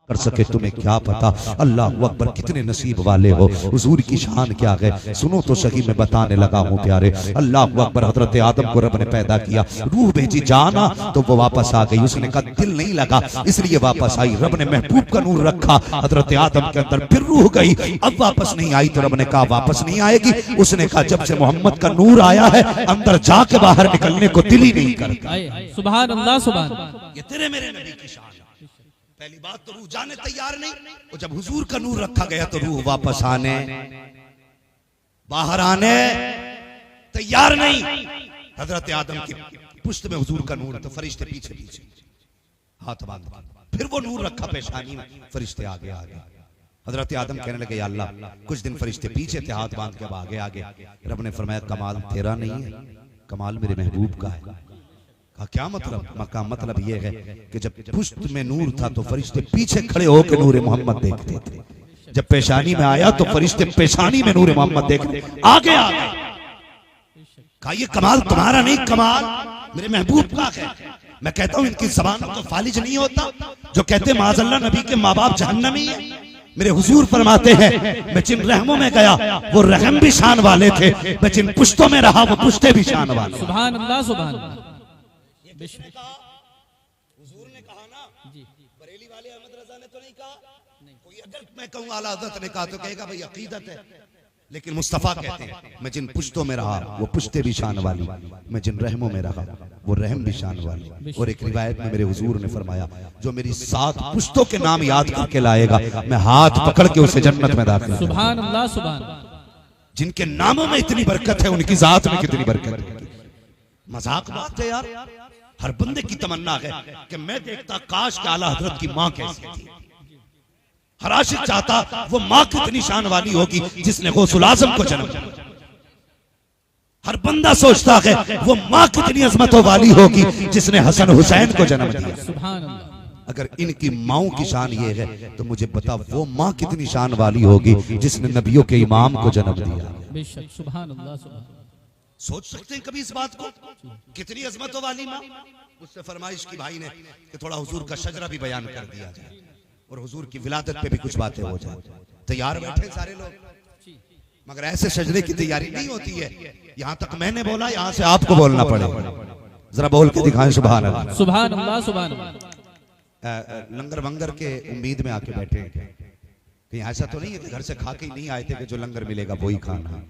कर सके तुम्हें क्या पता। अल्लाह अकबर, कितने नसीब वाले हो, हुजूर की शान क्या है सुनो तो सही, मैं बताने लगा हूँ प्यारे। अल्लाह अकबर, हजरत आदम को रब ने पैदा किया, रूह भेजी जाना तो वो वापस आ गई। उसने कहा दिल नहीं लगा इसलिए वापस आई। रब ने महबूब का नूर रखा हजरत आदम के अंदर, फिर रूह गई, अब वापस नहीं आई तो रब ने कहा वापस नहीं आएगी। उसने कहा जब से मोहम्मद का नूर आया है अंदर जाके बाहर निकलने को दिल ही नहीं करता। सुभान अल्लाह, सुभान अल्लाह। ये तेरे मेरे नबी की शान। पहली बात तो रूह जाने तैयार नहीं, और जब हुजूर का नूर रखा गया तो रूह वापस आने बाहर आने तैयार नहीं। हजरत आदम की पुश्त में हुजूर का नूर, तो फरिश्ते पीछे पीछे हाथ बांध, फिर वो नूर रखा पेशानी में, फरिश्ते आगे आगे। हजरत आदम कहने लगे या अल्लाह, कुछ दिन फरिश्ते पीछे थे हाथ बांध के, अब आगे आगे। रब ने फरमाया कमाल तेरा नहीं है, कमाल मेरे महबूब का है। कहा क्या मतलब? मका मतलब ये है कि जब पुश्त में नूर था तो फरिश्ते पीछे खड़े होकर नूर मोहम्मद देखते थे, जब पेशानी में आया तो फरिश्ते पेशानी में नूर मोहम्मद देखते आगे आ गए। कहा ये कमाल तुम्हारा नहीं, कमाल मेरे महबूब का है। मैं कहता हूं इनकी ज़बानों को फालिज नहीं होता जो कहते माज़अल्लाह नबी के माँ बाप जहन्नमी है। मेरे हुजूर फरमाते हैं मैं जिन रहमों में गया वो रहम भी शान वाले थे, मैं जिन पुश्तों में रहा वो पुश्ते भी शान वाले। सुभान अल्लाह, सुभान अल्लाह। हुजूर ने कहा ना, बरेली वाले अहमद रजा ने तो नहीं कहा। कोई अगर मैं कहूँ आला हज़रत ने कहा तो कहेगा भाई अकीदत है, लेकिन मुस्तफा कहते हैं मैं जिन पुश्तों में रहा वो पुश्ते भी शान वाली, मैं जिन रहमों में रहा वो रहम भी शान वाली। और एक रिवायत में मेरे हुजूर ने फरमाया जो मेरी 7 पुश्तों के नाम याद करके लाएगा मैं हाथ पकड़ के उसे जन्नत में दाखिल। सुभान अल्लाह, सुभान अल्लाह। जिनके नामों में इतनी बरकत है उनकी जात में कितनी बरकत है। मजाक बात है यार। हर बंदे की तमन्ना है कि मैं देखता काश के आला हजरत की माँ कैसी थी। हर आशिक चाहता वो माँ कितनी शान वाली होगी जिसने गौसुल आज़म को जन्म दिया। हर बंदा सोचता है वो माँ कितनी अजमतों वाली होगी जिसने हसन हुसैन को जन्म दिया। सुभान अल्लाह। अगर इनकी माओं की शान ये है तो मुझे बता वो माँ कितनी शान वाली होगी जिसने नबियों के इमाम को जन्म दिया। बेशक, सुभान अल्लाह, सुभान। सोच सकते हैं कभी इस बात को, कितनी अजमतों वाली माँ। मुझसे फरमाइश की भाई ने कि थोड़ा हुजूर का शजरा भी बयान कर दिया जाए और हुजूर की विलादत पे भी कुछ बातें हो जाए। तैयार बैठे सारे लोग, मगर ऐसे शजरे की तैयारी नहीं होती है। यहाँ तक मैंने बोला, यहाँ से आपको बोलना पड़ेगा। जरा बोल के दिखाएं सुभान अल्लाह, सुभान अल्लाह, सुभान अल्लाह। लंगर वंगर के उम्मीद में आके बैठे हैं, कहीं ऐसा तो नहीं है कि घर से खा के ही नहीं आए थे कि जो लंगर मिलेगा वही खाना।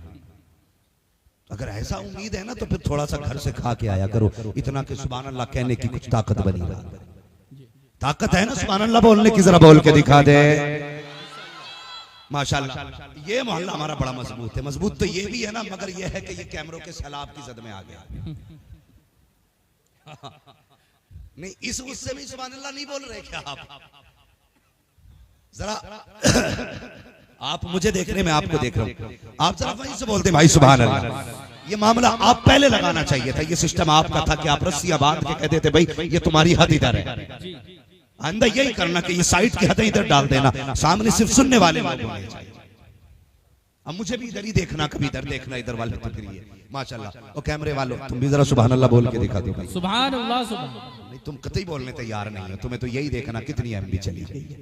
अगर ऐसा उम्मीद है ना तो फिर थोड़ा सा घर से खा के आया करो। इतना कि सुभान अल्लाह कहने की कुछ ताकत बनी रहा। ताकत है ना सुभान अल्लाह बोलने की, जरा बोल के दिखा दे। माशाअल्लाह ये मोहल्ला हमारा बड़ा मजबूत है। मजबूत तो ये भी है ना, मगर ये है कि ये कैमरों के सैलाब की जद में आ गया। नहीं इस गुस्से में सुभान अल्लाह नहीं बोल रहे क्या आप? जरा आप मुझे देख रहे, मैं आपको देख रहा हूँ। आप जरा वहीं से बोलते भाई सुभान अल्लाह। ये मामला आप पहले लगाना चाहिए था। ये सिस्टम आपका था कि आप रस्सियां बांध के कहते थे भाई ये तुम्हारी हद इधर है। आइंदा यही करना कि ये साइड की हदें इधर डाल देना, सामने सिर्फ सुनने वाले लोग होने चाहिए। अब मुझे भी इधर ही देखना, कभी इधर देखना, इधर वाले तो करिए। माशाल्लाह। और कैमरे वालों तुम भी जरा सुभान अल्लाह बोल के दिखा दो भाई। सुभान अल्लाह, सुभान अल्लाह। नहीं तुम कतई बोलने तैयार नहीं हो, तुम्हें तो यही देखना कितनी एमबी चली गई है।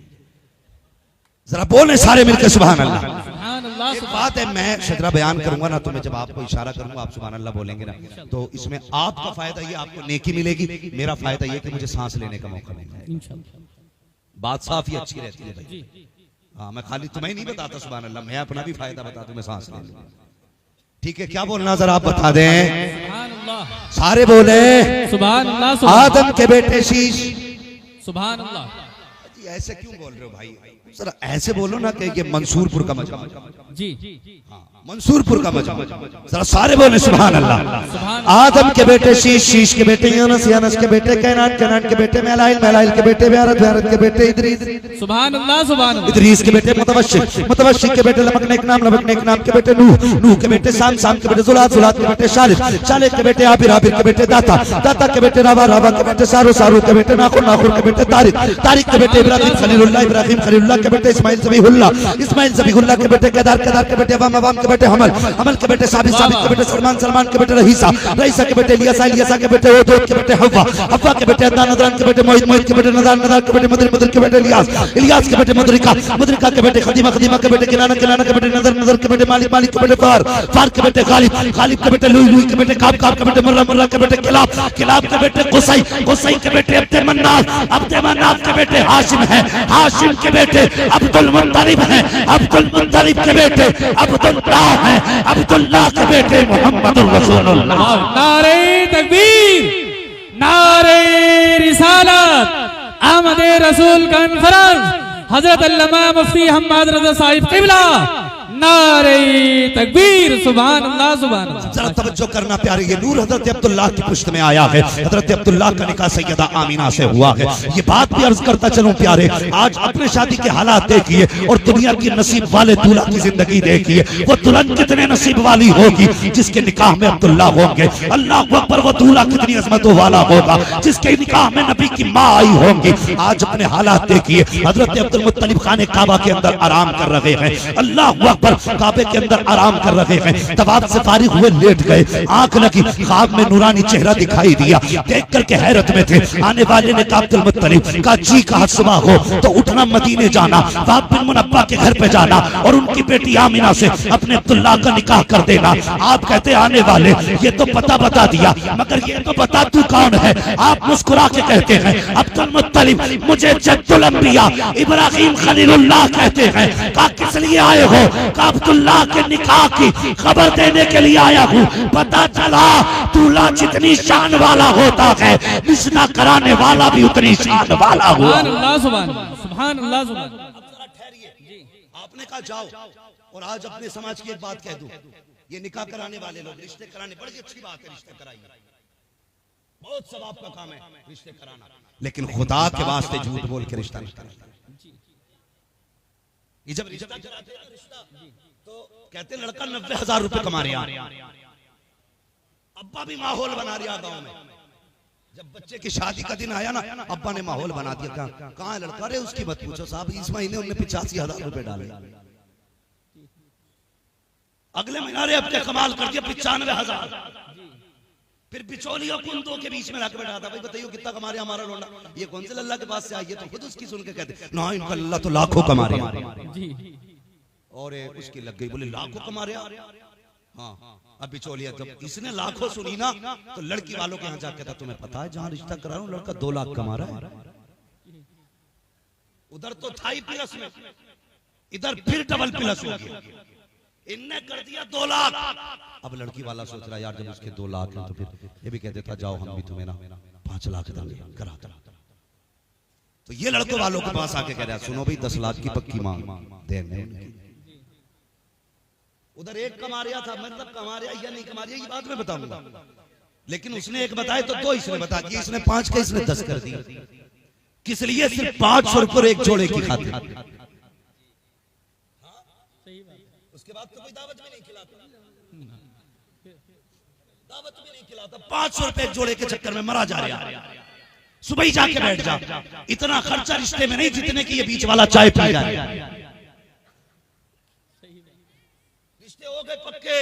जरा बोले सारे मिलकर सुभान अल्लाह। एक बात है, मैं शजरा बयान करूंगा ना तो मैं जब आपको इशारा करूंगा आप सुभान अल्लाह बोलेंगे ना तो इसमें आपका फायदा ये, आपको नेकी मिलेगी। मेरा फायदा ये कि मुझे सांस लेने का मौका मिलेगा। बात साफ ही अच्छी रहती है भाई। हाँ मैं खाली तुम्हें नहीं बताता सुभान अल्लाह, मैं अपना भी फायदा बता दूं, मैं सांस ले लूं। ठीक है क्या बोलना जरा आप बता दें। सुभान अल्लाह। सारे बोले सुभान अल्लाह। आदम के बेटे शीश। सुभान अल्लाह। ऐसे क्यों बोल रहे हो भाई? जरा ऐसे बोलो ना कि ये मंसूरपुर का मजमा। जी मंसूरपुर का मजमा। जरा सारे बोले सुभान अल्लाह। आदम के बेटे शीश, शीश के बेटे यूनुस, यूनुस के बेटे कैनान, कैनान के बेटे मेलाइल, मेलाइल के बेटे ब्यारत, ब्यारत के बेटे इदरीस। सुभान अल्लाह, सुभान अल्लाह। इदरीस के बेटे मुतवश्शिक, मुतवश्शिक के बेटे लबकनेक नाम, लबकनेक नाम के बेटे नूह, नूह के बेटे साम, साम के बेटे जुलात, जुलात के बेटे शालिक, शालिक के बेटे आबिर, आबिर के बेटे दाता, दाता के बेटे रावा, रावा के बेटे सारू, सारू के बेटे नाखुर, नाखुर के बेटे तारिक, तारिक के बेटे इब्राहिम खलीलुल्लाह, इब्राहिम खलीलुल्लाह के बेटे इस्माइल ज़बीहुल्लाह, इस्माइल ज़बीहुल्लाह के बेटे केदार, केदार के बेटे अवाम, अवाम के बेटे हमल, हमल के बेटे साबित, साबित के बेटे सलमान, सलमान के बेटे रहीसा, रहीसा के बेटे इलियासा, इलियासा के बेटे ओदोद के बेटे हव्वा, हव्वा के बेटे अदनान, अदनान के बेटे मोहित, मोहित के बेटे नदान, नदान के बेटे मदर, मदर के बेटे इलियास, इलियास के बेटे मदरिका, मदरिका के बेटे खदीमा, खदीमा के बेटे किनाना, किनाना के बेटे नदर, नदर के बेटे मालिक, मालिक के बेटे फार, फार के बेटे गालिब, गालिब के बेटे लुई, लुई के बेटे काब, काब के बेटे मुर्रा, मुर्रा के बेटे किलाब, किलाब के बेटे कुसै, कुसै के बेटे अब्दे मन्नाफ, अब्दे मन्नाफ के बेटे हाशिम है, हाशिम के बेटे अब्दुल मुत्तलिब है, अब्दुल मुत्तलिब के बेटे अब्दुल्लाह है, अब्दुल्लाह के बेटे मुहम्मदुर रसूलुल्लाह। नारे तकबीर, नारे रिसालत, आमदे रसूल कॉन्फ्रेंस, हजरत अल्लामा मुफ्ती हम्मद रज़ा साहिब क़िबला, नारे तकबीर, सुभान अल्लाह, सुभान अल्लाह। जरा तवज्जो करना प्यारे, ये नूर हजरत अब्दुल्लाह की पुश्त में आया है। हजरत अब्दुल्लाह का निकाह सैयदा आमीना से हुआ है। ये बात भी अर्ज करता चलूं प्यारे, आज अपने शादी के हालात देखिए और दुनिया की नसीब वाले दूल्हा की जिंदगी देखिए। वो दुल्हन कितने नसीब वाली होगी जिसके निकाह में अब्दुल्लाह होंगे। अल्लाह अकबर, वो दूल्हा कितनी अजमतों वाला होगा जिसके निकाह में नबी की माँ आई होंगी। आज अपने हालात देखिए, हजरत अब्दुल मुत्तलिब खाने काबा के अंदर आराम कर रहे हैं। अल्लाह अकबर, काबे के अंदर आराम कर रहे हैं। तवाफ से फारिग हुए, लेट गए, आंख लगी, ख्वाब में नूरानी चेहरा दिखाई दिया। देख करके हैरत में थे। आने वाले ने कहा अब्दुल मुत्तलिब का जी कहा सुबह हो तो उठना, मदीने जाना, बाप बिन मुनब्बा के घर पे जाना और उनकी बेटी आमीना से अपने अब्दुल्लाह का निकाह कर देना। आप कहते आने वाले, ये तो पता बता दिया, मगर ये तो बता तू कौन है। आप मुस्कुरा के कहते हैं अब्दुल मुत्तलिब, मुझे जद्दुल अंबिया इब्राहिम खलीलुल्लाह कहते हैं। कहा किस लिए आए हो? अब्दुल्लाह के निकाह की खबर देने के लिए आया हूँ। पता चला दूल्हा जितनी शान वाला होता है, रिश्ता कराने वाला भी उतनी शान वाला हुआ। सुभान अल्लाह, सुभान सुभान अल्लाह, सुभान। जरा ठहरिए, आपने कहा जाओ, और आज अपने समाज की एक बात कह दूं, ये निकाह कराने वाले लोग रिश्ते कराने, बड़ी अच्छी बात है, रिश्ते कराइए, बहुत सवाब का काम है रिश्ते कराना, लेकिन खुदा के वास्ते झूठ बोल के रिश्ता नहीं कराना। ये जब रिश्ता कराते हैं रिश्ता, तो कहते लड़का 90,000 रुपए कमा रहा है, अब्बा भी माहौल बना रहा गांव में। जब बच्चे की शादी का दिन आया ना, अब्बा ने माहौल बना दिया। कहाँ है लड़का? अरे उसकी मत पूछो साहब, इस महीने उन्हें 85,000 रुपए डाले, अगले महीने अब के कमाल कर दिया 95,000। फिर बिचौलियों कुंदों के बीच में लाके बैठा था, भाई बताइए कितना कमा रहे हमारा लोंडा? ये कौन से लल्ला के पास से आई है? तो खुद उसकी सुन के कहते ना, इनका लल्ला तो लाखों कमा रहे हैं। और उसकी लग गई, बोले लाखों कमा रहे हैं। हाँ, अब बिचौलिया जब इसने लाखों सुनी ना, तो लड़की वालों के यहाँ जाके था, तुम्हें पता है जहाँ रिश्ता करा रहा हूँ लड़का 2 लाख कमा रहा है। उधर तो था ही प्लस में, इधर फिर डबल प्लस हो गया, इनने कर दिया 2 लाख। अब लड़की वाला सोच रहा यार जब उसके 2 लाख हैं तो फिर ये भी कहते था जाओ हम भी तुम्हें ना 5 लाख देंगे, करा करा। तो ये लड़कों वालों के पास आके कह रहा सुनो भाई 10 लाख की पक्की मांग देंगे। उधर एक कमा रहा था, मतलब कमा रहा या नहीं कमा रहा ये बात मैं बताऊंगा, लेकिन उसने एक बताया तो 2 इसने बता दिया, इसने 5 का इसने 10 कर दिया। किस लिए? सिर्फ 500 रुपये एक जोड़े की खातिर। उसके बाद तो कोई दावत भी नहीं खिलाता, दावत भी नहीं खिलाता, 500 रुपए एक जोड़े के चक्कर में मरा जा रहा है। सुबह ही जाके बैठ जा, इतना खर्चा रिश्ते में नहीं जितने की ये बीच वाला चाय पी जा रहा है। रिश्ते हो गए पक्के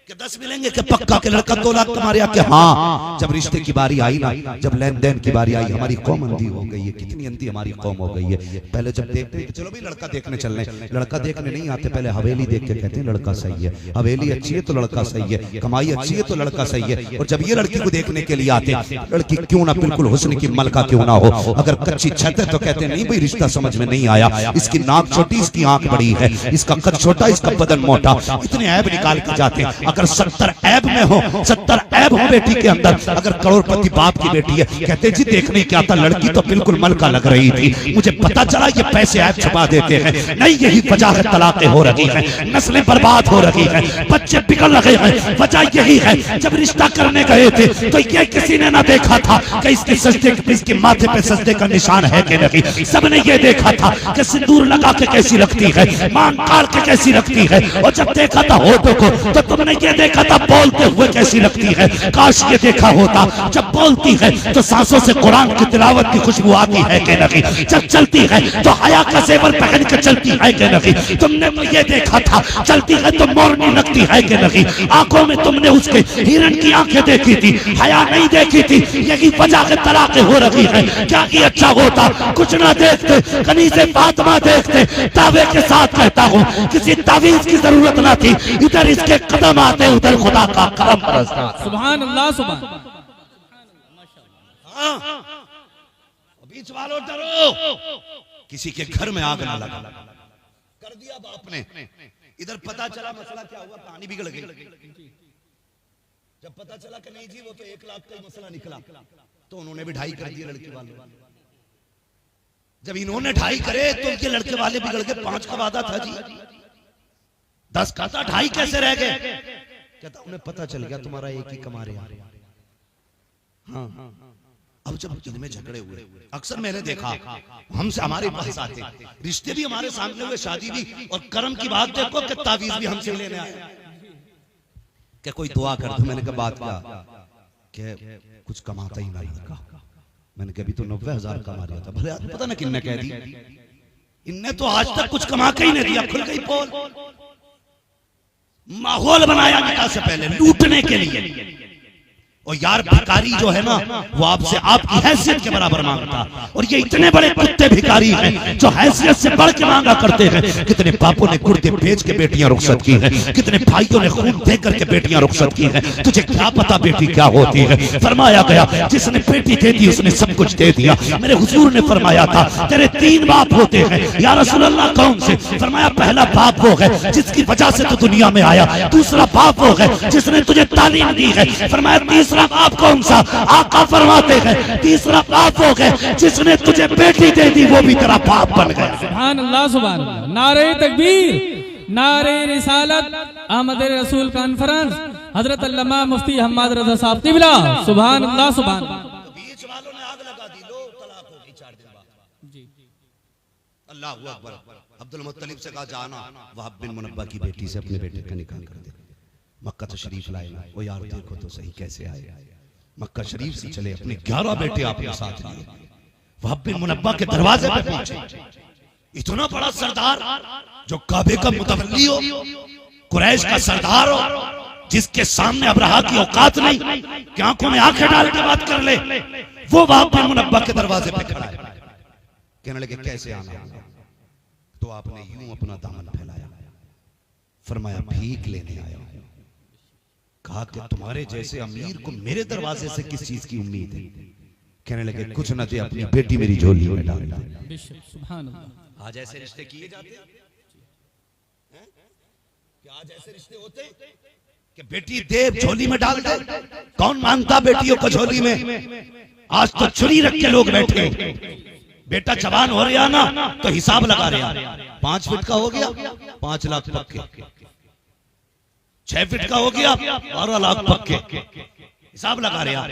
कि 10 मिलेंगे कि पक्का के लड़का 2 लाख कमा रहा, कि हाँ जब रिश्ते की बारी आई ना, जब लेन देन की बारी आई, हमारी कौम अंधी हो गई है। कितनी अंधी हमारी कौम हो गई है। पहले जब देखते हैं चलो भाई लड़का देखने चल रहे, लड़का देखने नहीं आते, पहले हवेली देख के कहते हैं लड़का सही है, हवेली अच्छी है तो लड़का सही है, कमाई अच्छी है तो लड़का सही है। और जब ये लड़की को देखने के लिए आते, लड़की क्यों ना बिल्कुल हुस्न की मलका क्यों ना हो, अगर कच्ची छत है तो कहते नहीं भाई रिश्ता समझ में नहीं आया, इसकी नाक छोटी, इसकी आंख बड़ी है, इसका कद छोटा, इसका बदन मोटा, इतने ऐब निकाल के जाते हैं। अगर 70 ऐब में हो, 70 ऐब हो बेटी के अंदर, अगर करोड़पति बाप की बेटी है, कहते जी देखने क्या था, लड़की तो बिल्कुल मलका लग रही थी, मुझे पता चला ये पैसे ऐब छुपा देते हैं। नहीं, यही वजह है तलाक़ें हो रही हैं, नस्लें बर्बाद हो रही हैं, बच्चे बिगड़ रहे हैं। वजह यही है, जब रिश्ता करने गए थे तो ये किसी ने ना देखा था कि इसके सजदे, इसके माथे पे सजदे का निशान है कि नहीं। सबने ये देखा था कि सिंदूर लगा के कैसी लगती है, मांग काट के कैसी लगती है, और जब देखा था होठों को तो तुमने ये देखा था बोलते हुए कैसी लगती है। काश ये देखा होता जब बोलती है तो सांसों से कुरान की तिलावत की खुशबू आती है कि नहीं, जब चलती है तो हया का जेवर पहन के चलती है कि नहीं। तुमने ये देखा था चलती है तो मोरनी लगती है कि नहीं। आंखों में तुमने उसके हिरण की आंखें देखी थी, हया नहीं देखी थी। यही वजह के तलाक़ें हो रही है। क्या कि अच्छा होता कुछ ना देखते, कनीज़े फातिमा देखते। दावे के साथ कहता हूँ किसी तावीज़ की जरूरत ना थी, इधर इसके कदम आते उधर खुदा का करम बरसता। सुभान अल्लाह सुभान। बीच वालों डरो, किसी के घर में आग ना लगा। कर दिया बाप ने। इधर पता चला मसला क्या हुआ, पानी बिगड़ गई। जब पता चला कि नहीं जी वो तो 1 लाख का ही मसला निकला, तो उन्होंने भी 2.5 कर दिए लड़के वाले। जब इन्होंने 2.5 करे तो उनके लड़के वाले बिगड़ गए। 5 का वादा था जी, 10 का था, 2.5 कैसे रह गए? कहता उन्हें पता चल गया तुम्हारा एक ही कमा रहे हैं। हाँ, अब जब इनमें झगड़े हुए, अक्सर मैंने देखा हमसे हमारे पास आते, रिश्ते भी हमारे सामने हुए, शादी भी, और कर्म की बात देखो कि तावीज भी हमसे लेने आए। क्या कोई दुआ कर दो? मैंने कहा बात क्या, कुछ कमाता ही नहीं लड़का। मैंने कहा अभी तो 90,000 कमा रहा था। भले पता ना किन्ने कह दी, इनने तो आज तक कुछ कमा के ही नहीं दिया। खुल गई पोल, माहौल बनाया निकाह से पहले लूटने के लिए। और यार भिखारी जो है ना वो आपसे आपकी हैसियत के बराबर मांगता, और ये इतने बड़े कुत्ते भिखारी हैं जो हैसियत से बढ़ के मांगा करते हैं। कितने बापों ने कुर्ते बेच के बेटियां रुखसत की हैं, कितने भाइयों ने खून दे करके बेटियां रुखसत की हैं। तुझे क्या पता बेटी क्या होती है? फरमाया गया जिसने बेटी दे दी उसने सब कुछ दे दिया। मेरे हुजूर ने फरमाया था तेरे 3 बाप होते हैं। या रसूल अल्लाह कौन से? फरमाया पहला बाप वो है जिसकी वजह से तू दुनिया में आया, दूसरा बाप वो है जिसने तुझे तालीम दी है। फरमाया तीसरा बाप कौन सा? आका फरमाते हैं तीसरा बाप हो गए जिसने तुझे बेटी दे दी, वो भी तेरा बाप बन गया। सुभान अल्लाह सुभान अल्लाह। नारे तकबीर, नारे रिसालत, अहमद रसूल कॉन्फ्रेंस, हजरत अल्लामा मुफ्ती हम्माद रजा साहब किबला। सुभान अल्लाह सुभान। बीच वालों ने आग लगा दी, लो तलाक हो गई 4 दिन बाद। जी अल्लाह अकबर। अब्दुल मुत्तलिब से कहा जाना वहाब बिन मुनब्बा की बेटी से अपने बेटे का निकाह कर दे। मक्का तो शरीफ लाए ना, वो यार देखो तो सही कैसे आए। मक्का शरीफ से चले, अपने 11 बेटे आपने साथ लिए, वहाब बिन मुनब्बा के दरवाजे पे पहुंचे। इतना बड़ा सरदार जो काबे का मुतवल्ली हो, कुरैश का सरदार हो, जिसके सामने अब्रहा की औकात नहीं कि आंखों में आंखें डाल के बात कर ले, वो वहाब बिन मुनब्बा के दरवाजे पे खड़ा है। कहने लगे कैसे आना? तो आपने यूं अपना दामन फैलाया, फरमाया भीख लेने आया। कहा कि तुम्हारे जैसे अमीर को मेरे दरवाजे से किस चीज की उम्मीद है? कहने लगे कुछ न दे, अपनी बेटी मेरी झोली में डाल दे। सुभान अल्लाह। आज ऐसे रिश्ते किए जाते हैं? क्या आज ऐसे रिश्ते होते हैं कि बेटी दे झोली में डाल दे? कौन मांगता बेटियों को झोली में? आज तो छुरी रख के लोग बैठे। बेटा जवान हो रहा ना तो हिसाब लगा रहा, 5 फीट का हो गया 5 लाख पक्के, 6 फीट का हो गया 12 लाख पक्के, हिसाब लगा रहा।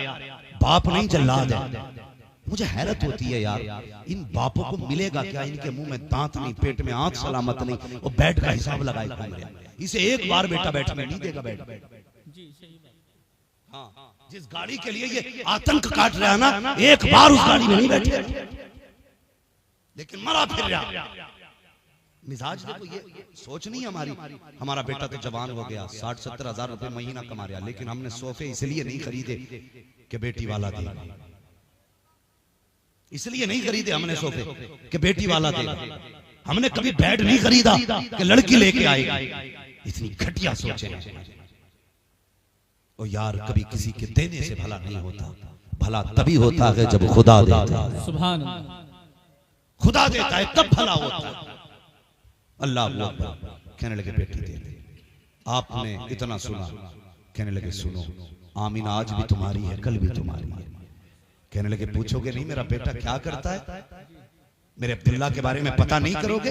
बाप नहीं जल्लाद है। मुझे हैरत होती है यार, इन बापों को मिलेगा क्या? इनके मुंह में दांत नहीं, पेट में आंख सलामत नहीं, वो बेड का हिसाब लगाए घूम रहे। इसे एक बार बेटा बैठने नहीं देगा बेड। हाँ, जिस गाड़ी के लिए ये आतंक काट रहा है ना, एक बार उस गाड़ी में नहीं बैठे, लेकिन मरा फिर रहा। मिजाज देखो, ये सोच नहीं हमारी। हमारा बेटा तो जवान हो गया, 60-70 हजार रुपए महीना कमा रहा, लेकिन हमने सोफे इसलिए नहीं खरीदे कि बेटी वाला दे, इसलिए नहीं खरीदे हमने सोफे कि बेटी वाला दे। हमने कभी बेड नहीं खरीदा कि लड़की लेके आएगी। इतनी घटिया सोचे। ओ यार, कभी किसी के देने से भला नहीं होता, भला तभी होता है जब खुदा देता है। सुभान अल्लाह। खुदा देता है तब भला होता है। अल्लाह अकबर। कहने लगे बेटी दे दे। आपने इतना सुना, कहने लगे सुनो, आमीना आज भी तुम्हारी है, कल भी तुम्हारी है। कहने लगे पूछोगे नहीं मेरा बेटा क्या करता है? मेरे अब्दुल्ला के बारे में पता नहीं करोगे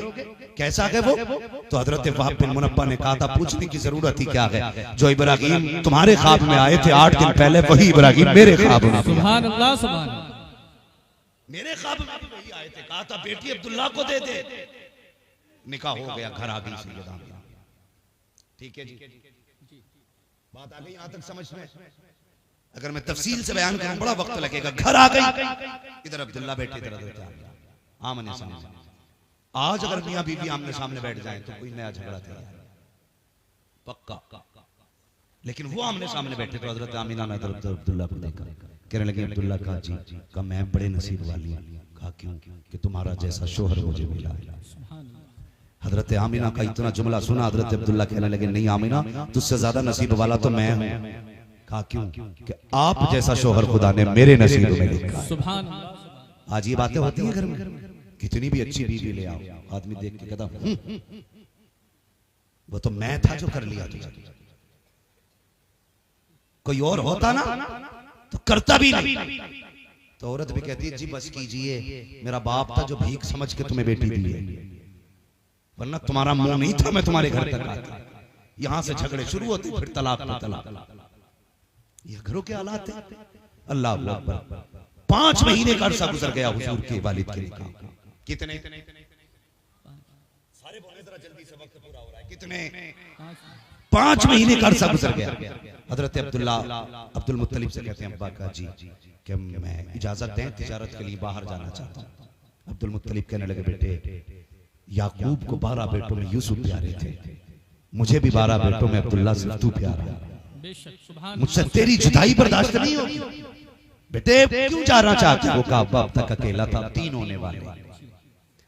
कैसा है वो? तो हजरत वहाब बिन मुनब्बा ने कहा था पूछने की जरूरत ही क्या है, जो इब्राहीम तुम्हारे ख्वाब में आए थे 8 दिन पहले वही इब्राहीम मेरे ख्वाब में सुभान अल्लाह सुभान अल्लाह। मेरे ख्वाब में भी वही आए थे। कहा था बेटी अब्दुल्ला को दे दे। निकाह हो गया, घर आ गई सैयदा आमिना। ठीक है जी, बात आ गई यहां तक समझ में? अगर मैं तफसील से बयान करूं बड़ा वक्त लगेगा। घर आ गई, इधर अब्दुल्ला बैठे, इधर आमने सामने। आज अगर मियां बीवी आमने सामने बैठ जाए तो कोई नया झगड़ा तैयार पक्का। लेकिन वो आमने सामने बैठे तो हजरत आमिना ने अब्दुल्ला को देखा, कहने लगे अब्दुल्ला का जी का मैं बड़े नसीब वाली हूं। कहा क्यों? कि तुम्हारा जैसा शोहर मुझे मिला है। हजरत आमिना का इतना जुमला सुना, हजरत अब्दुल्ला कहने लगे नहीं आमिना, तुझसे ज्यादा नसीब वाला तो मैं हूं। कहा क्यों? कि आप जैसा शोहर खुदा ने मेरे नसीब में लिखा है। सुभान अल्लाह। आज ये बातें होती हैं घर में, कितनी भी अच्छी बीवी ले आओ, आदमी देख के कहता वो तो मैं था जो कर लिया तुझे, कोई और होता ना तो करता भी नहीं। तो औरत भी कहती है जी बस कीजिए, मेरा बाप था जो भीख समझ के तुम्हें बेटी दी है, वरना तुम्हारा मुंह नहीं था मैं तुम्हारे घर तक आता। यहां से झगड़े शुरू होते, फिर तलाक पे तलाक। ये घरों के हालात है। अल्लाह अकबर। 5 महीने का अरसा गुजर गया हुजूर के वालिद के निकाह। कितने? सारे बोले जरा जल्दी से, वक्त पूरा हो रहा है। कितने? 5 महीने का अरसा गुजर गया। हजरत अब्दुल्ला अब्दुल मुत्तलिब से कहते हैं अब्बा का जी कि मैं इजाजत दें, तिजारत के लिए बाहर जाना चाहता हूं। अब्दुल मुत्तलिब कहने लगे बेटे याकूब को 12 बेटों में यूसुफ प्यारे थे, मुझे भी 12 बेटों में अब्दुल्ला सिर्फ तू प्यारा है। मुझसे तेरी जुदाई बर्दाश्त नहीं होगी। बेटे क्यों जाना चाहते हो? कहा अब तक अकेला था, 3 होने वाले,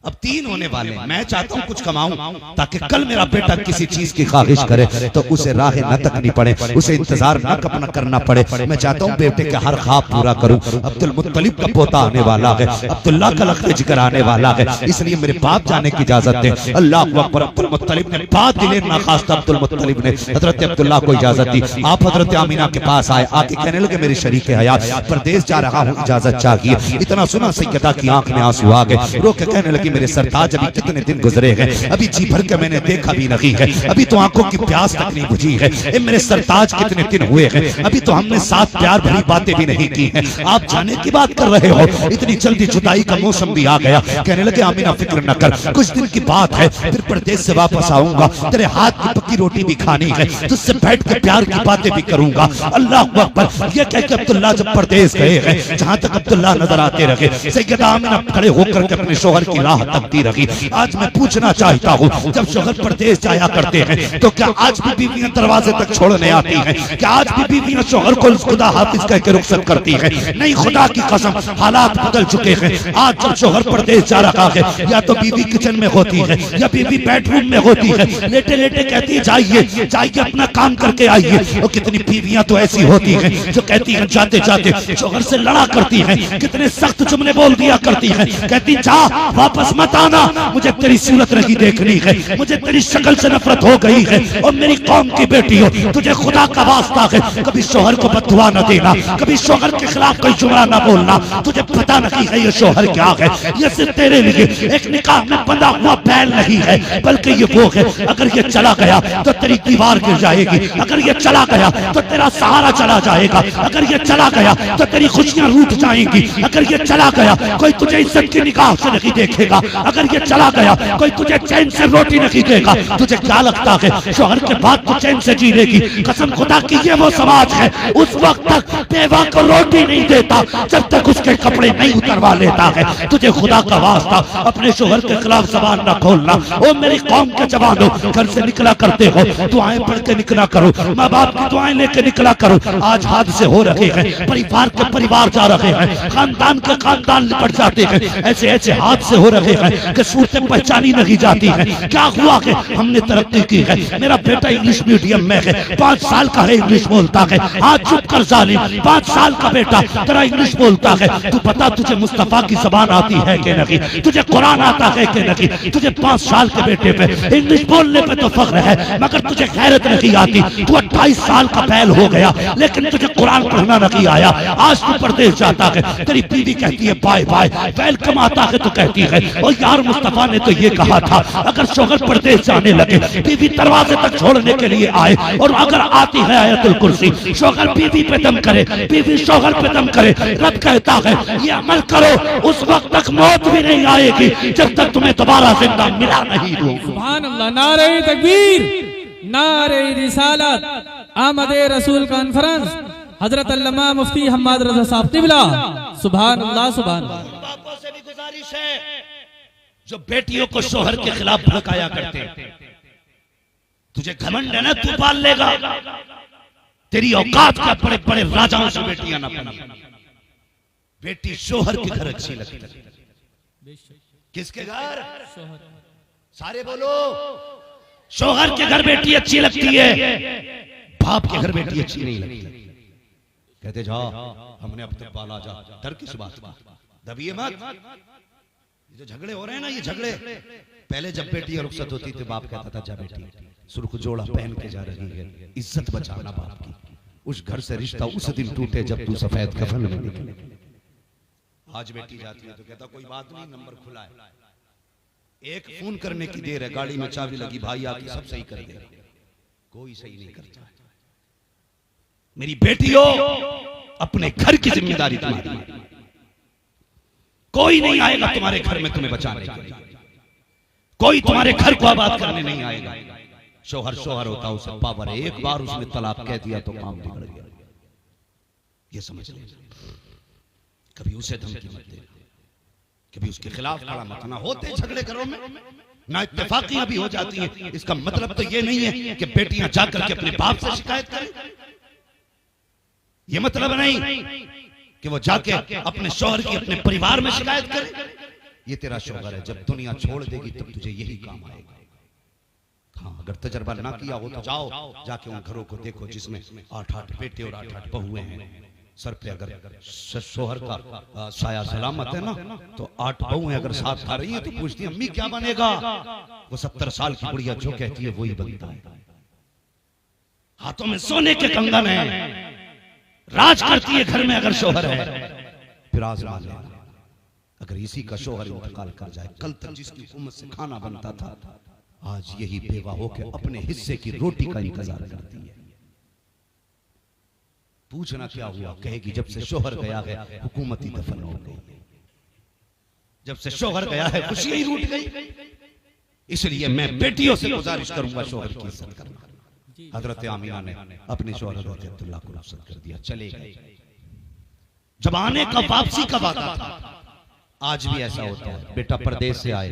अब 3 होने वाले। मैं चाहता हूं कुछ कमाऊं ताकि कल मेरा बेटा किसी चीज की ख्वाहिश करे तो उसे राह न तकनी पड़े, उसे इंतजार न करना पड़े। मैं चाहता हूं बेटे के हर ख्वाब पूरा करूं। अब्दुल मुत्तलिब का पोता आने वाला है, अब्दुल्ला का लख्त जिक्र आने वाला है, इसलिए मेरे बाप जाने की इजाजत दे। अल्लाह अकबर। अब्दुल मुत्तलिब ने बात दिले ना खास्ता अब्दुल मुत्तलिब ने हजरत अब्दुल्ला को इजाजत दी। आप हजरत आमिना के पास आए, आके कहने लगे मेरे शरीक हयात परदेश जा रहा हूं, इजाजत चाहिए। इतना सुना सैयदा की आंख में आंसू आ गए, रो के कहने लगी मेरे सरताज अभी कितने दिन गुजरे हैं, अभी जी भर के मैंने देखा भी नहीं है, अभी तो आंखों की प्यास तक नहीं बुझी है। ए मेरे सरताज कितने दिन हुए हैं, अभी तो हमने साथ प्यार भरी बातें भी नहीं की हैं, आप जाने की बात कर रहे हो, इतनी जल्दी जुदाई का मौसम भी आ गया। कहने लगे आमिना फिक्र न कर, कुछ दिन की बात है, फिर परदेश से वापस आऊंगा, तेरे हाथ की पक्की रोटी भी खानी है, तुझसे बैठ के प्यार की बातें भी करूंगा। अल्लाह अकबर। ये कह के अब्दुल्ला जब परदेश गए हैं, जहां तक अब्दुल्ला नजर आते रहे, सैयदा आमिना खड़े होकर के अपने शोहर की राह तकती रही। आज मैं पूछना चाहता हूँ, जब शोहर परदेश जाया करते हैं तो क्या आज भी बीवियां दरवाजे तक छोड़ने आती हैं? क्या आज भी बीवियां शोहर को खुदा हाफिज कह के रुखसत करती हैं? नहीं, खुदा की कसम हालात बदल चुके हैं। आज जब शोहर परदेश जा रहा है, या तो बीवी किचन में होती है या बीवी बेडरूम में होती है, लेटे लेटे कहती है जाइए जाइए अपना काम करके आइए। और कितनी बीवियां तो ऐसी होती हैं जो कहती हैं जाते जाते शोहर से लड़ा करती हैं, कितने सख्त जुमले बोल दिया करती हैं, कहती जा वापस मत आना, मुझे तेरी सूरत नहीं देखनी है, मुझे तेरी शक्ल से नफरत हो गई है, और मेरी कौम की बेटी हो, तुझे खुदा का वास्ता है कभी शोहर को बददुआ न देना, कभी शोहर के खिलाफ कोई जुमला न बोलना, तुझे पता नहीं है ये शोहर क्या है, ये सिर्फ तेरे लिए एक निकाह में बंधा हुआ बैल नहीं है, बल्कि ये वो है अगर ये चला गया तो तेरी दीवार गिर जाएगी, अगर ये चला गया तो तेरा सहारा चला जाएगा, अगर ये चला गया तो तेरी खुशियां रूठ जाएंगी, अगर ये चला गया कोई तुझे इज्जत की निगाह से नहीं देखेगा, अगर ये चला गया कोई तुझे चैन से रोटी नहीं देगा। तुझे क्या लगता है शोहर के बाद तू चैन से जी लेगी? कसम खुदा की ये वो समाज है उस वक्त तक बेवा को रोटी नहीं देता जब तक उसके कपड़े नहीं उतरवा लेता है। तुझे खुदा का वास्ता अपने शोहर के खिलाफ जबान न खोलना। ओ मेरी कौम के जवानों, घर से निकला करते हो दुआएं पढ़ के निकला करो, माँ बाप की दुआएं लेके निकला करो। आज हादसे हो रहे हैं, परिवार के परिवार जा रहे हैं, खानदान के खानदान निपट जाते हैं, ऐसे ऐसे हादसे हो रहे हैं कि सूरतें पहचानी नहीं जाती है। क्या हुआ कि हमने तरक्की की है, मेरा बेटा इंग्लिश मीडियम में है, 5 साल का है, इंग्लिश बोलता है। आज चुप कर जालिम, 5 साल का बेटा तेरा इंग्लिश बोलता है। तू बता तुझे मुस्तफा की जबान आती है कि नहीं, तुझे कुरान आता है कि नहीं, तुझे 5 साल के बेटे पे इंग्लिश बोलने पे तो फख्र है, मगर तुझे गैरत नहीं आती। तू 28 साल का बैल हो गया, लेकिन तुझे कुरान पढ़ना नहीं आया। आज तू परदेश जाता है, तेरी बीवी कहती है बाय बाय, वेलकम आता है तो कहती है और यार मुस्तफा ने तो ये कहा था अगर शोहर परदेश जाने लगे बीवी दरवाजे तक छोड़ने के लिए आए, और अगर आती है आयतुल कुर्सी, शोहर बीवी पे दम करे, बीवी शोहर पे दम करे, रब कहता है ये अमल करो, उस वक्त तक मौत भी नहीं आएगी जब तक तुम्हें दोबारा जिंदा मिला नहीं दूं। सुभान अल्लाह, नारे तकबीर, नारे रिसालत, आमदे रसूल कॉन्फ्रेंस, हजरत अल्लामा मुफ्ती हम्माद रजा साहब क़िबला। सुभान अल्लाह, सुभान अल्लाह। बापों से भी गुजारिश है जो बेटियों को शोहर के खिलाफ भड़काया करते हैं, तुझे घमंड है ना, तू पाल लेगा, तेरी औकात का बड़े बड़े राजाओं से बेटियां ना बनी। बेटी शोहर के घर अच्छी लगती है। किसके घर? सारे बोलो। शोहर के घर बेटी अच्छी लगती है, बाप के घर बेटी अच्छी नहीं लगती। कहते जा हमने अब तक पाला, जा डर किस बात का, दबिए मत। ये जो झगड़े हो रहे हैं ना, ये झगड़े पहले जब बेटी रुखसत होती थी बाप कहता था जा बेटी सुर्ख जोड़ा पहन के जा रही है, इज्जत बचाना बाप की। उस घर से रिश्ता उस दिन टूटे जब तू सफेद कफन में निकले। आज बेटी जाती है तो कहता कोई बात नहीं, नंबर खुला है, एक फोन करने की देर है, गाड़ी में चाबी लगी, भाई आके सब सही कर दे। कोई सही नहीं करता। मेरी बेटियों, अपने घर की जिम्मेदारी तुम्हारी, कोई नहीं आएगा तुम्हारे घर में तुम्हें बचाने के लिए, कोई तुम्हारे घर को आबाद करने नहीं आएगा। शोहर शोहर होता है, उसे पावर है, एक बार उसने तलाक कह दिया तो काम बिगड़ गया। ये समझ ले, कभी उसे धमकी मत दे, कभी उसके खिलाफ खड़ा मत ना। होते झगड़े घरों में ना इत्तेफाकियां भी हो जाती हैं, इसका मतलब तो ये नहीं है कि बेटियां जाकर के अपने बाप से शिकायत करें। ये मतलब नहीं कि वो जाके अपने शौहर की अपने परिवार में शिकायत करे। ये तेरा शौहर है, जब दुनिया छोड़ देगी तब तुझे यही काम आएगा। हाँ, अगर तजर्बा ना किया हो तो जाओ, जाके उन घरों को देखो जिसमें 8-8 बेटे और 8-8 बहुएं हैं। सर पे अगर शोहर का साया सलामत है ना, तो 8 बहुएं अगर साथ खा रही है तो पूछती है अम्मी क्या बनेगा? वो 70 साल की बुढ़िया जो कहती है वही बनता है। हाथों में सोने के कंगन है, राज करती है घर में अगर शोहर है। फिर आज़मा लेना, अगर इसी का शोहर इंतकाल कर जाए, कल तक जिसकी हुकूमत से खाना बनता था, आज यही बेवा होकर अपने हिस्से की रोटी का इंतजार करती है। पूछना क्या हुआ, कहेगी जब से शोहर गया है हुकूमत ही दफन हो गई, जब से शोहर गया है खुशियां ही रूठ गई। इसलिए मैं बेटियों से गुजारिश करूंगा शोहर की इज्जत करना। हजरत आमिना ने अपने शौहर हजरत अब्दुल्ला को रुखसत कर दिया, चले गए। जब आने का वापसी का वादा था, आज भी ऐसा होता है। बेटा परदेश से आए,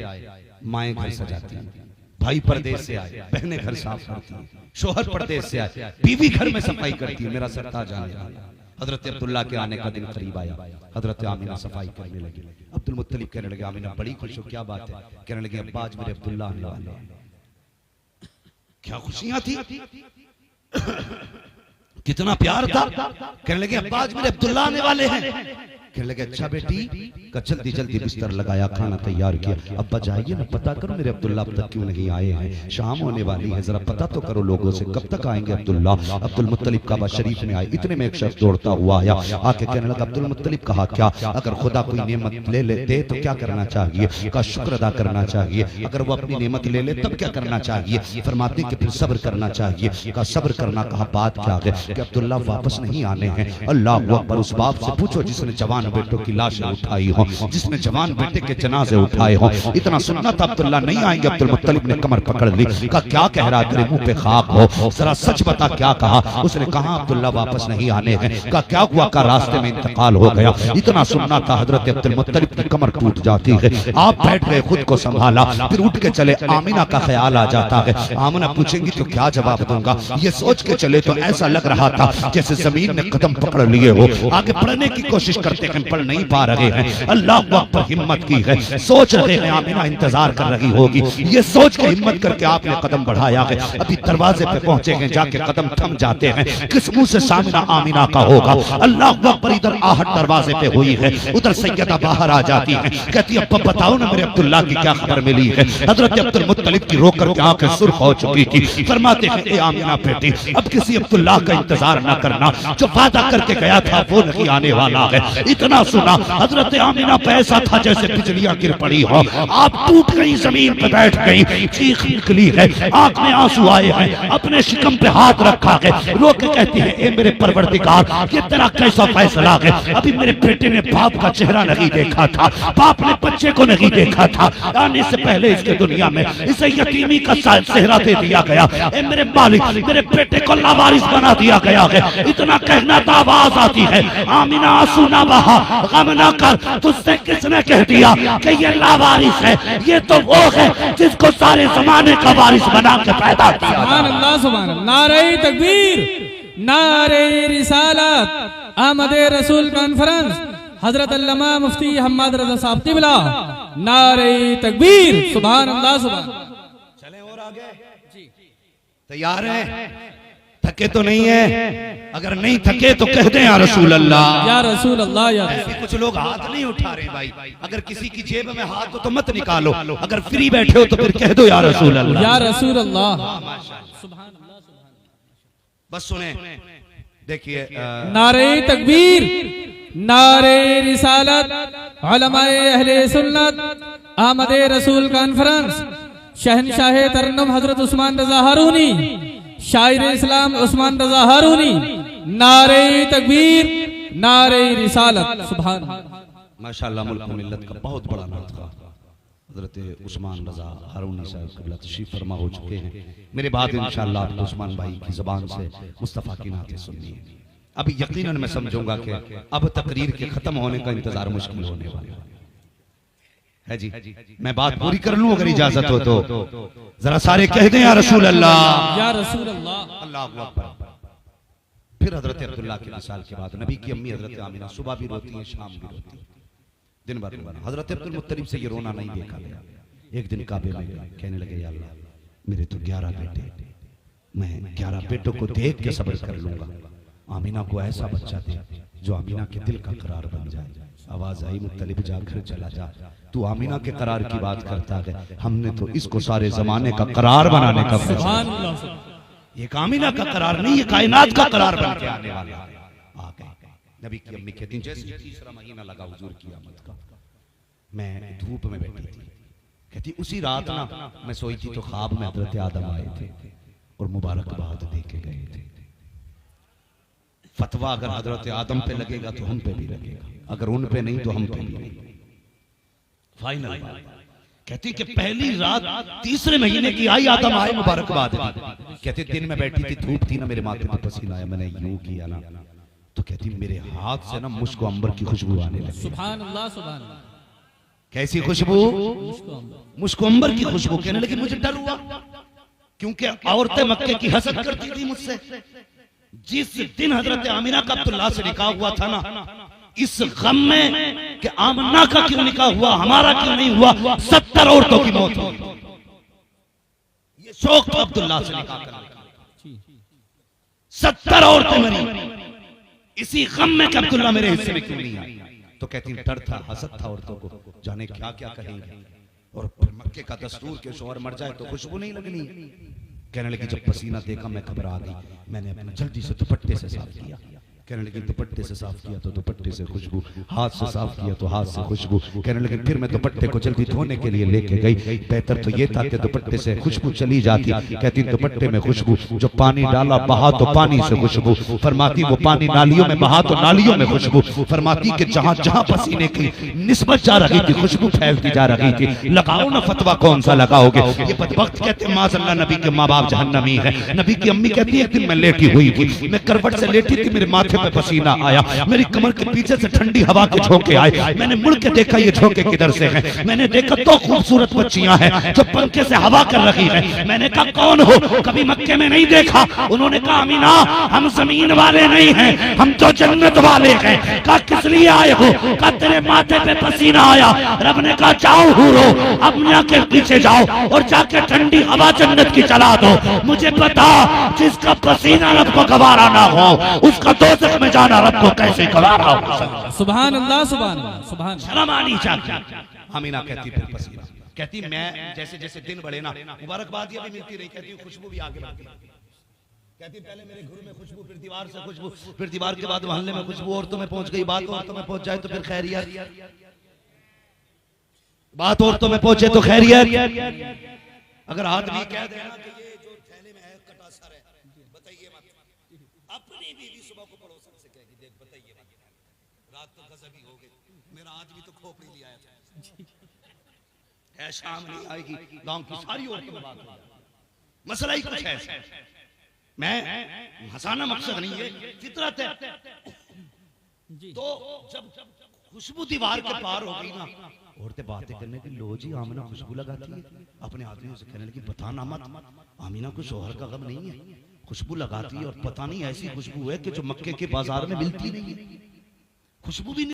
माएं घर सजाती हैं, भाई परदेश से आए, बहनें घर साफ करती हैं, शौहर परदेश से आए, बीवी घर में सफाई करती है। मेरा सरताज आने वाला। हजरत अब्दुल्ला के आने का दिन करीब आया, हजरत आमिना सफाई करने लगी। अब्दुल मुत्तलिब कहने लगे आमिना बड़ी खुश हो, क्या बात है? कहने लगे अब्बा आज मेरे अब्दुल्ला आने वाले हैं। क्या खुशियां थी, कितना प्यार था। कहने लगे अब्बा आज मेरे अब्दुल्ला आने वाले हैं। कहने लगे अच्छा बेटी, का जल्दी जल्दी बिस्तर लगाया, खाना तैयार किया। अब्बा जाइए ना, पता करो मेरे अब्दुल्ला अब तक क्यों नहीं आए हैं, शाम होने वाली है, जरा पता तो करो लोगों से कब तक आएंगे अब्दुल्ला। अब्दुल मुत्तलिब काबा शरीफ में आए, इतने में एक शख्स दौड़ता हुआ आया, आके कहने लगा अब्दुल मुत्तलिब कहा क्या, अगर खुदा कोई नेमत ले लेते तो क्या करना चाहिए? का शुक्र अदा करना चाहिए। अगर वो अपनी नेमत ले ले तब क्या करना चाहिए? फरमाते कि फिर सब्र करना चाहिए। का सब्र करना, कहा बात क्या है? कि अब्दुल्ला वापस नहीं आने हैं। अल्लाह अकबर। उस बाप से पूछो जिसने जवान बेटों की लाशें उठाई हो, जिसने जवान बेटे के जनाजे उठाए हो। इतना सुनना था अब्दुल्ला नहीं आएंगे। अब्दुल मुत्तलिब ने कमर पकड़ ली, कहा क्या कह रहा, तेरे मुंह पे खाक हो, जरा सच बता क्या कहा? उसने कहा अब्दुल्ला वापस नहीं आने हैं। कहा क्या हुआ? का रास्ते में इंतकाल हो गया। इतना सुनना था हजरत अब्दुल मुत्तलिब की कमर टूट जाती है। आप बैठ गए, खुद को संभाला, फिर उठ के चले। आमिना का ख्याल आ जाता है। आमिना पूछेंगी तो क्या जवाब दूंगा, ये सोच के चले तो ऐसा लग रहा रहा था जैसे जमीन ने कदम पकड़ लिए हो। आगे बढ़ने की कोशिश करते हैं, पढ़ नहीं पा रहे हैं। अल्लाह पर हिम्मत की है, सोच रहे हैं आमिना इंतजार कर रही होगी। ये सोच के हिम्मत करके आपने कदम बढ़ाया है। अभी दरवाजे पे पहुंचे हैं, जाके कदम थम जाते हैं। किस मुंह से सामना आमिना का होगा? अल्लाह पर इधर आहट दरवाजे पे हुई है, उधर सैयदा बाहर आ जाती है, कहती है अब बताओ ना मेरे अब्दुल्ला की क्या खबर मिली है। हजरत अब्दुल मुत्तलिब की रोक करके आंखें सुर्ख हो चुकी थी। फरमाते हैं ए आमिना बेटी, अब किसी अब्दुल्ला का इंतजार न करना, जो वादा करके गया था वो नहीं आने वाला है। इतना सुना हजरत आमिना पे ऐसा था जैसे बिजलियां गिर पड़ी हो। आप टूट गई, जमीन पे बैठ गई, चीख निकली है, आंख में आंसू आए हैं, अपने शिकम पे हाथ रखा है, रो के कहती है ए मेरे परवरदिगार, ये तेरा कैसा फैसला है? अभी मेरे बेटे ने बाप का चेहरा नहीं देखा था, बाप ने बच्चे को नहीं देखा था, आने से पहले इसके दुनिया में इसे यतीमी का चेहरा दे दिया गया। ए मेरे मालिक, मेरे बेटे को लावारिस बना दिया गया है। इतना कहना तो आवाज आती है, आमिना आंसू ना बहा, गम ना कर, तुझसे किसने कह दिया कि ये लावारिस है? ये तो वो है जिसको सारे जमाने का वारिस बना के पैदा किया। सुभान अल्लाह, सुभान अल्लाह। नारे तकबीर, नारे रिसालत, आमदे रसूल कॉन्फ्रेंस, हजरत अल्लामा मुफ्ती हम्माद रजा साहब क़िबला, नारे तकबीर, सुभान अल्लाह, सुभान। चले और आगे तैयार हैं? थके तो नहीं है? अगर नहीं थके तो कह दें या रसूल अल्लाह, या रसूल अल्लाह, या रसूल। कुछ लोग हाथ नहीं उठा रहे भाई। अगर किसी की जेब में हाथ हो तो मत निकालो, अगर फ्री बैठे हो तो फिर कह दो या रसूल अल्लाह, या रसूल अल्लाह। बस सुने, देखिए नारे तकबीर, नारे रिसालत, उलमाए अहले सुन्नत, आमदे रसूल कॉन्फ्रेंस, शहनशाह तरन्नुम हजरत उस्मान रजा हारूनी, शायर इस्लाम उस्मान रजा हारूनी, नारे तकबीर, नारे रिसालत, सुभान। माशाअल्लाह, मुल्क मिल्लत का बहुत बड़ा नाम था। हजरत उस्मान रजा हारूनी साहब क़िबला तशरीफ फरमा हो चुके हैं। मेरे बाद इंशाअल्लाह आपको उस्मान भाई की जुबान से मुस्तफ़ा की नातें सुननी है। अभी यकीनन मैं समझूंगा कि अब तकरीर के खत्म होने का इंतजार मुश्किल होने वाला है जी। मैं बात पूरी कर लूं अगर इजाजत हो तो। जरा सारे कह दें या रसूल अल्लाह, या रसूल अल्लाह, अल्लाहु अकबर। फिर हजरत अब्दुल्ला के विसाल के बाद नबी की अम्मी हजरत आमिना सुबह भी रोती है, शाम भी रोती है, दिन भर रोना। हजरत अब्दुल मुत्तलिब से ये रोना नहीं देखा गया। एक दिन काबे में कहने लगे या अल्लाह, मेरे तो 11 बेटे, मैं 11 बेटों को देख के सब्र कर लूंगा, आमिना को ऐसा बच्चा दे जो आमिना के दिल का करार बन जाए। आवाज आई, मुत्तलिब जा घर चला जा, तू आमिना के करार की बात करता है, हमने तो इसको सारे जमाने का करार बनाने का फैसला। ये आमिना का करार नहीं, ये कायनात का करार बन के आने वाला है। आ गए नबी की अम्मी कहती, जैसे तीसरा महीना लगा हुजूर की आमद का, मैं धूप में बैठी थी, कहती उसी रात ना मैं सोई थी तो ख्वाब में हजरत आदम आए थे और मुबारकबाद दे के गए थे। फतवा अगर हजरत आदम पे लगेगा तो हम पे भी लगेगा, अगर उन पे नहीं तो हम पे भी नहीं। फाइनल कहती कि पहली रात तीसरे महीने की आई, आदम आए मुबारकबाद दी। कहती दिन में बैठी थी, धूप थी ना, मेरे माथे पे पसीना आया, मैंने यूं किया ना तो कहती मेरे हाथ से ना मुझको अंबर की खुशबू आने लगी। सुभान अल्लाह, सुभान अल्लाह। कैसी खुशबू? मुझको अंबर की खुशबू। कहने लगी मुझे डर हुआ क्योंकि औरतें मक्के की हसद करती थी मुझसे। जिस दिन हजरत आमिना का अब्दुल्ला से निकाह हुआ था ना, इस गम में कि आमिना का क्यों निकाह हुआ, हमारा क्यों नहीं हुआ, 70 औरतों की मौत हुई। ये शौक था अब्दुल्ला से निकाह करने का, 70 औरतें मरी इसी गम में कि अब्दुल्ला मेरे हिस्से में क्यों नहीं आई। तो कहती डर था, हसद था औरतों को, जाने क्या क्या कहेंगे। और फिर मक्के का दस्तूर के शोहर मर जाए तो खुशबू नहीं लगनी। कहने लगी जब पसीना देखा मैं घबरा गई, मैंने अपना जल्दी से दुपट्टे से साफ किया। कहने लगी दुपट्टे से साफ किया तो दुपट्टे से खुशबू, हाथ से साफ किया तो हाथ से खुशबू। कहने लगी फिर मैं दुपट्टे को जल्दी धोने के लिए लेके गई, बेहतर तो ये था कि दुपट्टे से खुशबू चली जाती। कहती दुपट्टे में खुशबू, जो पानी डाला बहा तो पानी से खुशबू। फरमाती वो पानी नालियों में बहा तो नालियों में खुशबू। फरमाती कि जहां जहां पसीने की निस्बत जा रही थी खुशबू फैलती जा रही थी। लगाओ ना फतवा, कौन सा लगाओगे। ये बदबख्त कहते माज़अल्लाह नबी के माँ बाप जहन्नमी है। नबी की अम्मी कहती है एक दिन मैं लेटी हुई थी, मैं करवट से लेटी थी, मेरे माथे पे पसीना आया, मेरी कमर के पीछे से ठंडी हवा के झोंके आए, मैंने मुड़ के देखा ये झोंके किधर से हैं, मैंने देखा तो खूबसूरत बच्चियां हैं जो पंखे से हवा कर रही हैं। मैंने कहा कौन हो, कभी मक्के में नहीं देखा। उन्होंने कहा अमीना हम जमीन वाले नहीं हैं, हम तो जन्नत वाले हैं। कहा किस लिए आए हो, कहा तेरे माथे पे पसीना आया। रब ने कहा जाओ हूरो, अपने के पीछे जाओ और जाके ठंडी हवा जन्नत की चला दो। मुझे पता जिसका पसीना रब को गवारा ना हो उसका दोज़ख में जाना रब को कैसे गवारा हो। सुभान अल्लाह, सुभान अल्लाह, सुभान अल्लाह। शर्म आनी चाहिए। अमीना कहती फिर पसीना, कहती मैं जैसे जैसे दिन बढ़े ना मुबारकबादियां भी मिलती रही, कहती खुशबू भी आगे बढ़ती, कहती पहले मेरे घर में खुशबू, फिर दीवार से खुशबू, फिर दीवार के बाद मोहल्ले में खुशबू, औरतों में पहुंच गई, बात औरतों में पहुंच जाए तो फिर खैरियत, बात औरतों में पहुंचे तो खैरियत। अगर आदमी कह दे ना कि ये जो थैले में है कटासर है, बताइए मत, अपनी बीवी सुबह को पड़ोसन से कहेगी देख बताइए मत, रात तो गजबी हो गई, मेरा आज भी तो खोपड़ी ले आया था, है शाम नहीं आएगी, गांव की सारी औरतों में बात हो जाए। मसला ही कुछ है, मैं हंसाना मकसद नहीं है, फितरत है। तो जब खुशबू दीवार के पार हो गई ना, औरतें बातें करने की, लो जी आमिना खुशबू लगाती है, अपने आदमियों से कहने लगी बताना मत, आमिना को शोहर का गम नहीं है, खुशबू लगाती है और पता नहीं ऐसी खुशबू है कि जो मक्के के बाजार में मिलती नहीं है, खुशबू भी नहीं।